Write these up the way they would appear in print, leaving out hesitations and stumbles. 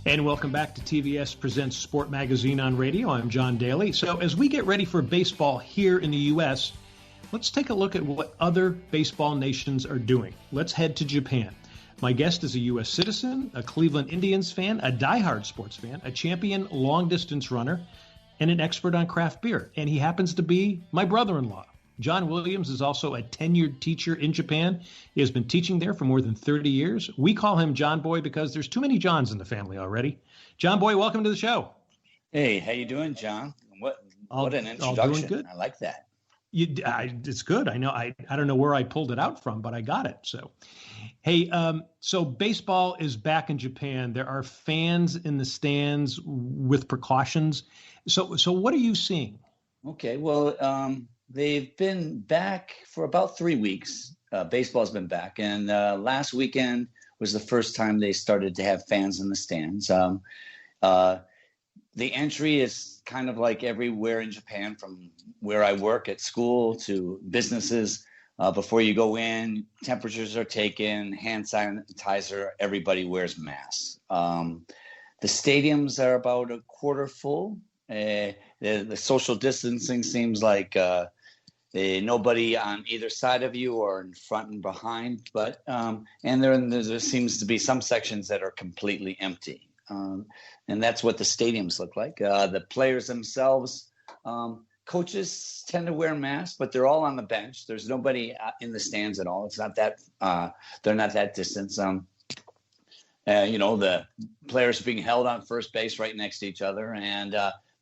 And welcome back to TVS Presents Sport Magazine on radio. I'm John Daly. So as we get ready for baseball here in the U.S., let's take a look at what other baseball nations are doing. Let's head to Japan. My guest is a U.S. citizen, a Cleveland Indians fan, a diehard sports fan, a champion long-distance runner, and an expert on craft beer. And he happens to be my brother-in-law. John Williams is also a tenured teacher in Japan. He has been teaching there for more than 30 years. We call him John Boy because there's too many Johns in the family already. John Boy, welcome to the show. Hey, how you doing, John? What an introduction. All doing good. I like that. It's good. I know. I don't know where I pulled it out from, but I got it. So, hey, so baseball is back in Japan. There are fans in the stands with precautions. So what are you seeing? Okay, well, they've been back for about 3 weeks. Baseball's been back, and last weekend was the first time they started to have fans in the stands. The entry is kind of like everywhere in Japan, from where I work at school to businesses. Before you go in, temperatures are taken, hand sanitizer, everybody wears masks. The stadiums are about a quarter full. The social distancing seems like nobody on either side of you or in front and behind, but and there seems to be some sections that are completely empty. And that's what the stadiums look like. The players themselves, coaches tend to wear masks, but they're all on the bench. There's nobody in the stands at all. It's not that they're not that distance. The players are being held on first base right next to each other, and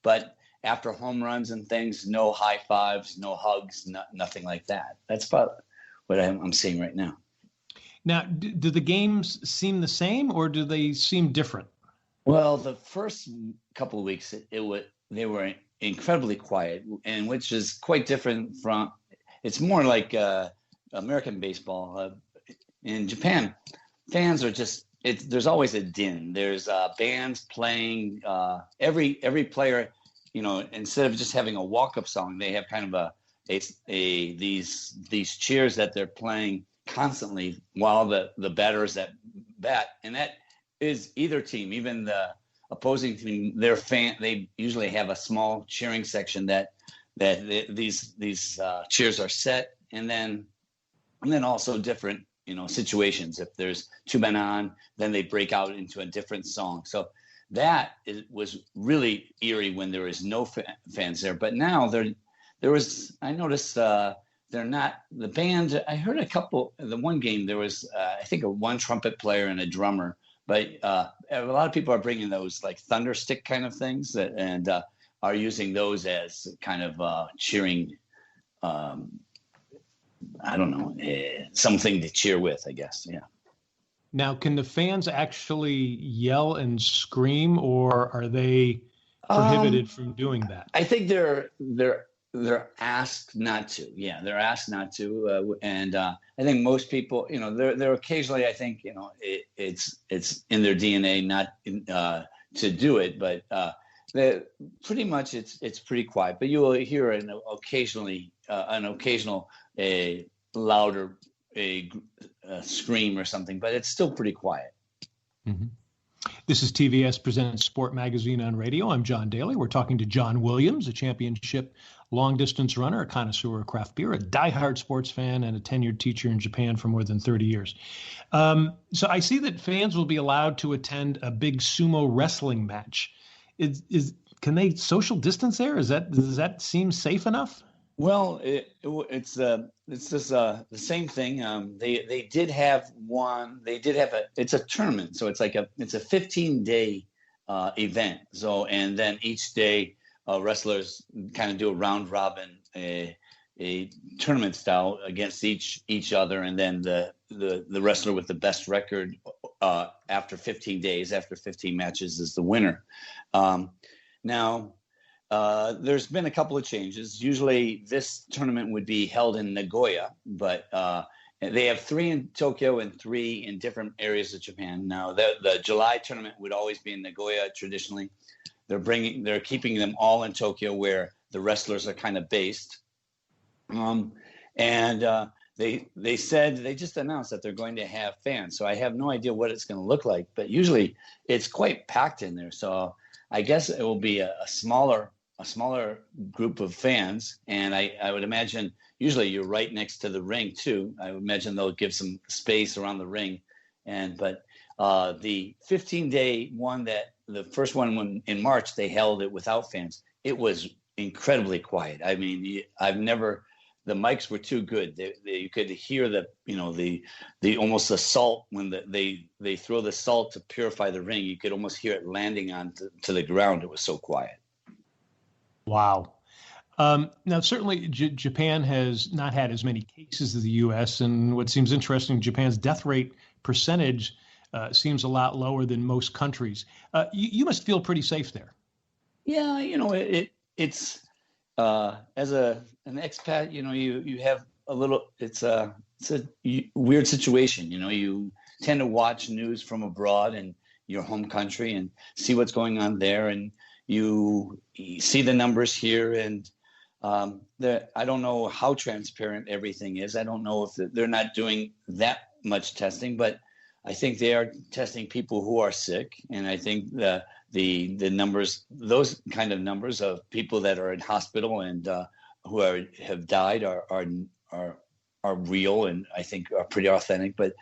but after home runs and things, no high fives, no hugs, nothing like that. That's about what I'm seeing right now. Now, do the games seem the same, or do they seem different? Well, the first couple of weeks, they were incredibly quiet, and which is quite different from. It's more like American baseball. In Japan, fans are just. There's always a din. There's bands playing. Every player, instead of just having a walk-up song, they have kind of these cheers that they're playing constantly while the batters that bat, and that is either team, even the opposing team. They usually have a small cheering section that these cheers are set, and then also different situations. If there's two men on, then they break out into a different song. So that was really eerie when there was no fans there. But now there was. I noticed they're not the band. I heard the one game there was I think one trumpet player and a drummer. But a lot of people are bringing those like thunder stick kind of things and are using those as kind of cheering. I don't know, something to cheer with, I guess. Yeah. Now, can the fans actually yell and scream, or are they prohibited from doing that? I think they're asked not to. Yeah, they're asked not to, and I think most people, they're occasionally. I think it's in their DNA not to do it, but pretty much it's pretty quiet. But you will hear an occasional louder scream or something, but it's still pretty quiet. Mm-hmm. This is TVS Presents Sport Magazine on radio. I'm John Daly. We're talking to John Williams, a championship long-distance runner, a connoisseur of craft beer, a diehard sports fan, and a tenured teacher in Japan for more than 30 years. So I see that fans will be allowed to attend a big sumo wrestling match. Can they social distance there? Does that seem safe enough? Well, it's just the same thing. They did have one. They did have it's a tournament, so it's a 15-day event. So and then each day wrestlers kind of do a round robin, a tournament style against each other, and then the wrestler with the best record after 15 days, after 15 matches, is the winner. Now. There's been a couple of changes. Usually this tournament would be held in Nagoya, but they have 3 in Tokyo and 3 in different areas of Japan. Now the July tournament would always be in Nagoya traditionally. They're keeping them all in Tokyo where the wrestlers are kind of based. And they said they just announced that they're going to have fans. So I have no idea what it's going to look like, but usually it's quite packed in there. So I guess it will be a smaller group of fans, and I would imagine usually you're right next to the ring too. I would imagine they'll give some space around the ring, but the 15-day one, that the first one when in March they held it without fans. It was incredibly quiet. I mean, the mics were too good. You could hear the almost the salt when they throw the salt to purify the ring. You could almost hear it landing to the ground. It was so quiet. Wow. Now, certainly Japan has not had as many cases as the U.S. And what seems interesting, Japan's death rate percentage seems a lot lower than most countries. You must feel pretty safe there. Yeah, it's as an expat, you have a little. It's a weird situation. You tend to watch news from abroad and your home country and see what's going on there, and you see the numbers here, and I don't know how transparent everything is. I don't know if they're not doing that much testing, but I think they are testing people who are sick, and I think the numbers, those kind of numbers of people that are in hospital and who have died are real, and I think are pretty authentic. But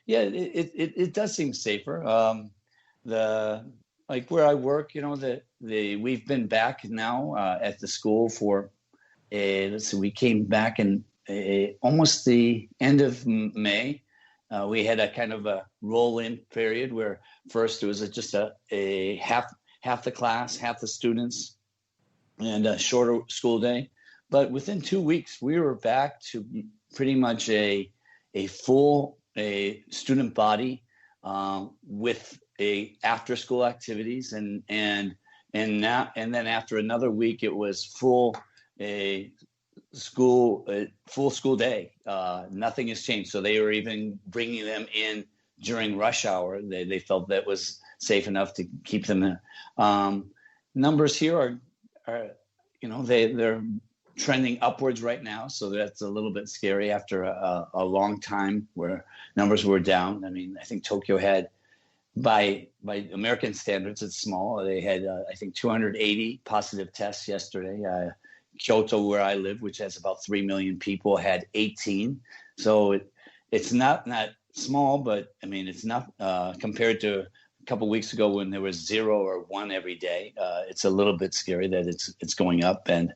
it does seem safer. Like where I work, we've been back now at the school for we came back in almost the end of May. We had a kind of a roll-in period where first it was just a half the class, half the students, and a shorter school day. But within 2 weeks, we were back to pretty much a full student body with after school activities, and then after another week, it was full school day. Nothing has changed. So they were even bringing them in during rush hour. They felt that was safe enough to keep them in. Numbers here are they're trending upwards right now. So that's a little bit scary after a long time where numbers were down. I mean, I think Tokyo had, by American standards, it's small. They had, I think, 280 positive tests yesterday. Kyoto, where I live, which has about 3 million people, had 18. So it's not small, but I mean, it's not compared to a couple of weeks ago when there was 0 or 1 every day. It's a little bit scary that it's going up, and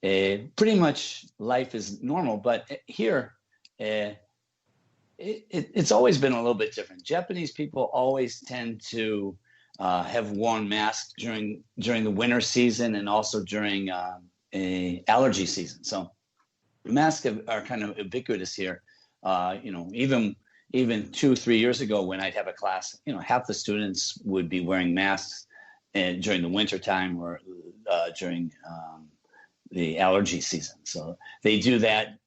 pretty much life is normal. But here, it's always been a little bit different. Japanese people always tend to have worn masks during the winter season and also during allergy season. So masks are kind of ubiquitous here. Even 2-3 years ago when I'd have a class, half the students would be wearing masks during the winter time or during the allergy season. So they do that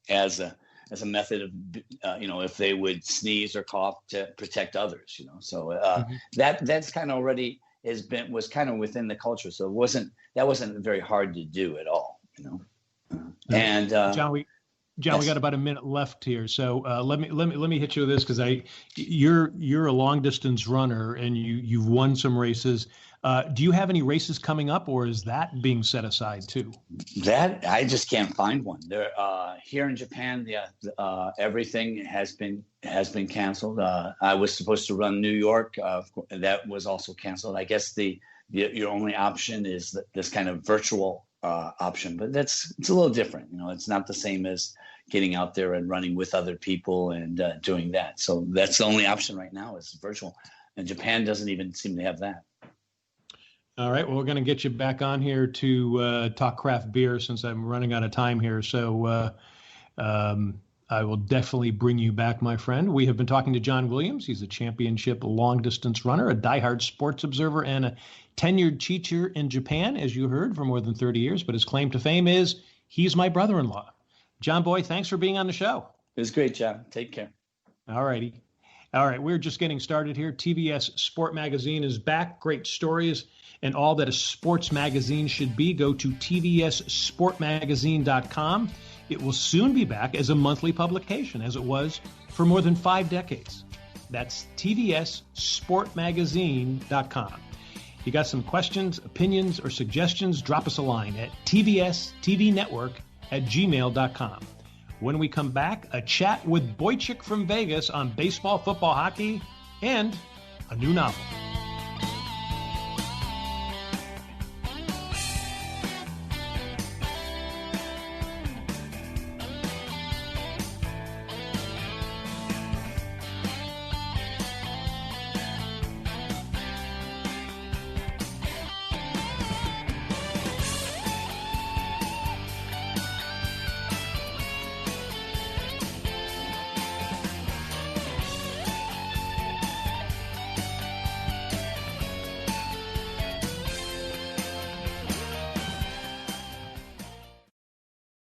as a method of, if they would sneeze or cough to protect others, So that's kind of already was kind of within the culture. So that wasn't very hard to do at all, And John, we got about a minute left here. So let me hit you with this, because you're a long distance runner and you've won some races. Do you have any races coming up, or is that being set aside too? That I just can't find one. There here in Japan, everything has been canceled. I was supposed to run New York. That was also canceled. I guess your only option is this kind of virtual option, but it's a little different. It's not the same as getting out there and running with other people and doing that. So that's the only option right now is virtual, and Japan doesn't even seem to have that. All right. Well, we're going to get you back on here to talk craft beer since I'm running out of time here. So I will definitely bring you back, my friend. We have been talking to John Williams. He's a championship long distance runner, a diehard sports observer, and a tenured teacher in Japan, as you heard, for more than 30 years. But his claim to fame is he's my brother-in-law. John Boy, thanks for being on the show. It was great, John. Take care. All righty. All right. We're just getting started here. TVS Sport Magazine is back. Great stories and all that a sports magazine should be. Go to tvssportmagazine.com. It will soon be back as a monthly publication, as it was for more than 5 decades. That's tvssportmagazine.com. You got some questions, opinions, or suggestions? Drop us a line at tvstvnetwork@gmail.com. When we come back, a chat with Boychik from Vegas on baseball, football, hockey, and a new novel.